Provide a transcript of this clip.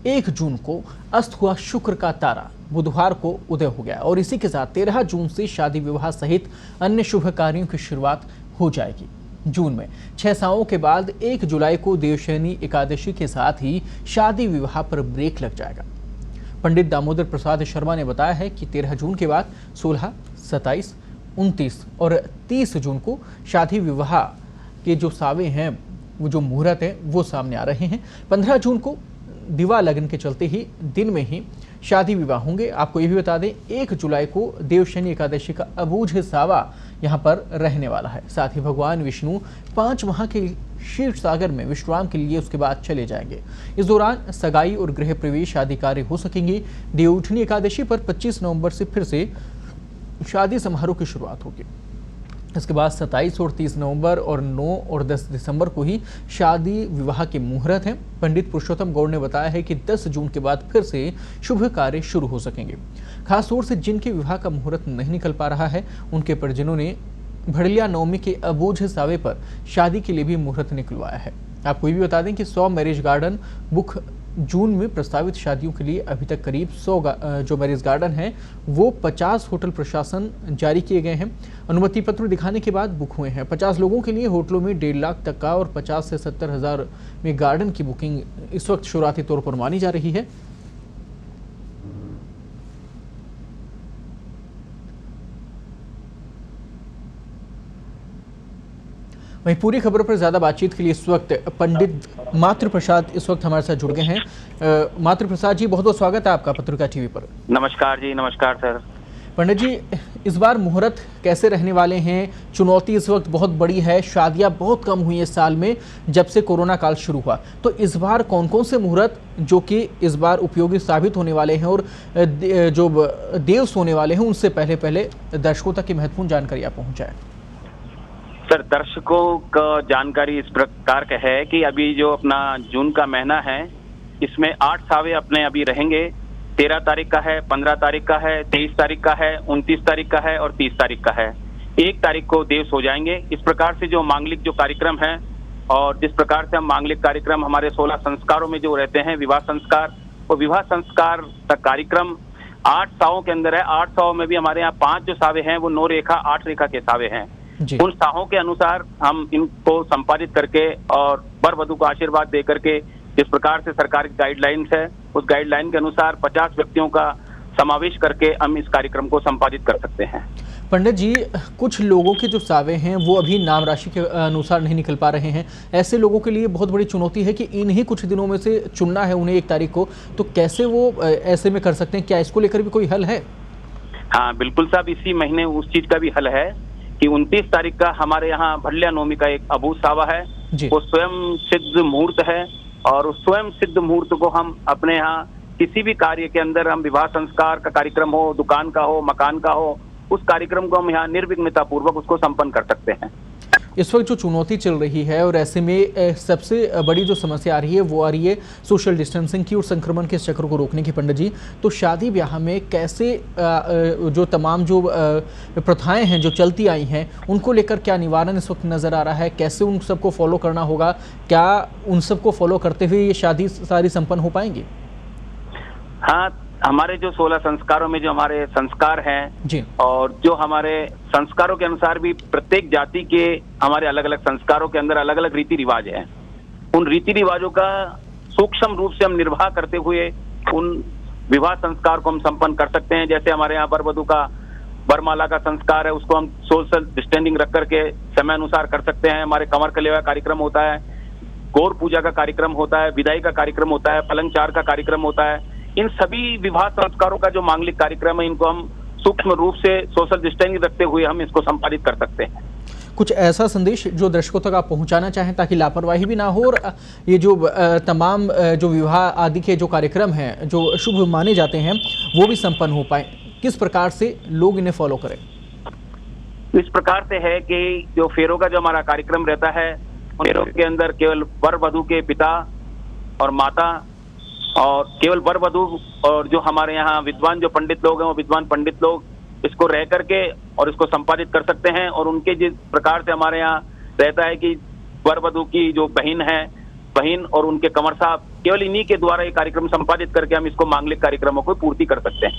1 जून को अस्त हुआ शुक्र का तारा बुधवार को उदय हो गया और इसी के साथ 13 जून से शादी विवाह सहित अन्य शुभ कार्यों की शुरुआत हो जाएगी। जून में 6 सालों के बाद 1 जुलाई को देवशयनी एकादशी के साथ ही शादी विवाह पर ब्रेक लग जाएगा। पंडित दामोदर प्रसाद शर्मा ने बताया है कि 13 जून के बाद 16, 27, 29 और 30 जून को शादी विवाह के जो सावे हैं, वो जो मुहूर्त है वो सामने आ रहे हैं। 15 जून को दिवा लगन के चलते ही दिन में ही शादी विवाह होंगे। आपको ये भी बता दें 1 जुलाई को देवशयनी एकादशी का अबूझ सावा यहाँ पर रहने वाला है। साथ ही भगवान विष्णु 5 माह के क्षीर सागर में विश्राम के लिए उसके बाद चले जाएंगे। इस दौरान सगाई और गृह प्रवेश आदि कार्य हो सकेंगे। देवउठनी एकादशी पर 25 नवंबर से फिर से शादी समारोह की शुरुआत होगी। इसके बाद 27 और 30 नवंबर और 9 और 10 दिसंबर को ही शादी विवाह के मुहूर्त हैं। पंडित पुरुषोत्तम गौड़ ने बताया है कि 10 जून के बाद फिर से शुभ कार्य शुरू हो सकेंगे। खासतौर से जिनके विवाह का मुहूर्त नहीं निकल पा रहा है, उनके परिजनों ने भड़लिया नवमी के अबूझ सावे पर शादी के लिए भी मुहूर्त निकलवाया है। आपको ये भी बता दें कि 100 मैरिज गार्डन बुक जून में प्रस्तावित शादियों के लिए अभी तक करीब 100 जो मैरिज गार्डन हैं वो 50 होटल प्रशासन जारी किए गए हैं। अनुमति पत्र दिखाने के बाद बुक हुए हैं। 50 लोगों के लिए होटलों में 1.5 लाख तक का और 50 से 70 हज़ार में गार्डन की बुकिंग इस वक्त शुरुआती तौर पर मानी जा रही है। वहीं पूरी खबरों पर ज्यादा बातचीत के लिए इस वक्त पंडित मातृ प्रसाद इस वक्त हमारे साथ जुड़ गए हैं। मातृ प्रसाद जी, बहुत बहुत स्वागत है आपका पत्रिका टीवी पर। नमस्कार जी। नमस्कार सर। पंडित जी, इस बार मुहूर्त कैसे रहने वाले हैं? चुनौती इस वक्त बहुत बड़ी है, शादियां बहुत कम हुई इस साल में जब से कोरोना काल शुरू हुआ, तो इस बार कौन कौन से मुहूर्त जो कि इस बार उपयोगी साबित होने वाले हैं और जो देव सोने वाले हैं उनसे पहले पहले दर्शकों तक की महत्वपूर्ण जानकारी आप पहुँचाएं? सर, दर्शकों का जानकारी इस प्रकार का है कि अभी जो अपना जून का महीना है इसमें 8 सावे अपने अभी रहेंगे। 13 तारीख का है, 15 तारीख का है, 23 तारीख का है, 29 तारीख का है और 30 तारीख का है। 1 तारीख को देव सो जाएंगे। इस प्रकार से जो मांगलिक जो कार्यक्रम है और जिस प्रकार से हम मांगलिक कार्यक्रम हमारे 16 संस्कारों में जो रहते हैं विवाह संस्कार, वो विवाह संस्कार का कार्यक्रम 8 सावों के अंदर है। 8 सावों में भी हमारे यहाँ 5 जो सावे हैं वो 9 रेखा 8 रेखा के सावे हैं। उन साहों के अनुसार हम इनको संपादित करके और वर वधू को आशीर्वाद दे करके जिस प्रकार से सरकार की गाइडलाइंस है उस गाइडलाइन के अनुसार 50 व्यक्तियों का समावेश करके हम इस कार्यक्रम को संपादित कर सकते हैं। पंडित जी, कुछ लोगों के जो सावे हैं वो अभी नाम राशि के अनुसार नहीं निकल पा रहे हैं। ऐसे लोगों के लिए बहुत बड़ी चुनौती है कि इन्हीं कुछ दिनों में से चुनना है उन्हें 1 तारीख को, तो कैसे वो ऐसे में कर सकते हैं? क्या इसको लेकर भी कोई हल है? हाँ बिल्कुल साहब, इसी महीने उस चीज का भी हल है कि 29 तारीख का हमारे यहाँ भड़लिया नवमी का एक अबूझ सावा है। वो स्वयं सिद्ध मुहूर्त है और उस स्वयं सिद्ध मुहूर्त को हम अपने यहाँ किसी भी कार्य के अंदर, हम विवाह संस्कार का कार्यक्रम हो, दुकान का हो, मकान का हो, उस कार्यक्रम को हम यहाँ निर्विघ्नता पूर्वक उसको संपन्न कर सकते हैं। इस वक्त जो चुनौती चल रही है और ऐसे में सबसे बड़ी जो समस्या आ रही है वो आ रही है सोशल डिस्टेंसिंग की और संक्रमण के चक्र को रोकने की। पंडित जी, तो शादी ब्याह में कैसे जो तमाम जो प्रथाएं हैं जो चलती आई हैं उनको लेकर क्या निवारण इस वक्त नज़र आ रहा है? कैसे उन सबको फॉलो करना होगा? क्या उन सबको फॉलो करते हुए ये शादी सारी संपन्न हो पाएंगी? हाँ, हमारे जो 16 संस्कारों में जो हमारे संस्कार हैं जी, और जो हमारे संस्कारों के अनुसार भी प्रत्येक जाति के हमारे अलग अलग संस्कारों के अंदर अलग अलग रीति रिवाज हैं। उन रीति रिवाजों का सूक्ष्म रूप से हम निर्वाह करते हुए उन विवाह संस्कार को हम संपन्न कर सकते हैं। जैसे हमारे यहाँ वर वधू का वरमाला का संस्कार है, उसको हम सोशल डिस्टेंसिंग रख करके समय अनुसार कर सकते हैं। हमारे कंवर कलेवा कार्यक्रम होता है, गौर पूजा का कार्यक्रम होता है, विदाई का कार्यक्रम होता है, पलंगचार का कार्यक्रम होता है। इन सभी विवाह संस्कारों का जो मांगलिक कार्यक्रम है इनको हम सूक्ष्म रूप से सोशल डिस्टेंसिंग रखते हुए हम इसको संपादित कर सकते हैं। कुछ ऐसा संदेश जो दर्शकों तक आप पहुंचाना चाहें ताकि लापरवाही भी ना हो और ये जो तमाम जो विवाह आदि के जो कार्यक्रम हैं जो शुभ माने जाते हैं वो भी संपन्न हो पाए, किस प्रकार से लोग इन्हें फॉलो करें? इस प्रकार से है कि जो फेरों का जो हमारा कार्यक्रम रहता है फेरों के अंदर केवल वर वधू के पिता और माता और केवल वर वधू और जो हमारे यहाँ विद्वान जो पंडित लोग हैं वो विद्वान पंडित लोग इसको रह करके और इसको संपादित कर सकते हैं। और उनके जिस प्रकार से हमारे यहाँ रहता है कि वर वधू की जो बहन है, बहन और उनके कंवर साहब केवल इन्हीं के द्वारा ये कार्यक्रम संपादित करके हम इसको मांगलिक कार्यक्रमों को पूर्ति कर सकते हैं।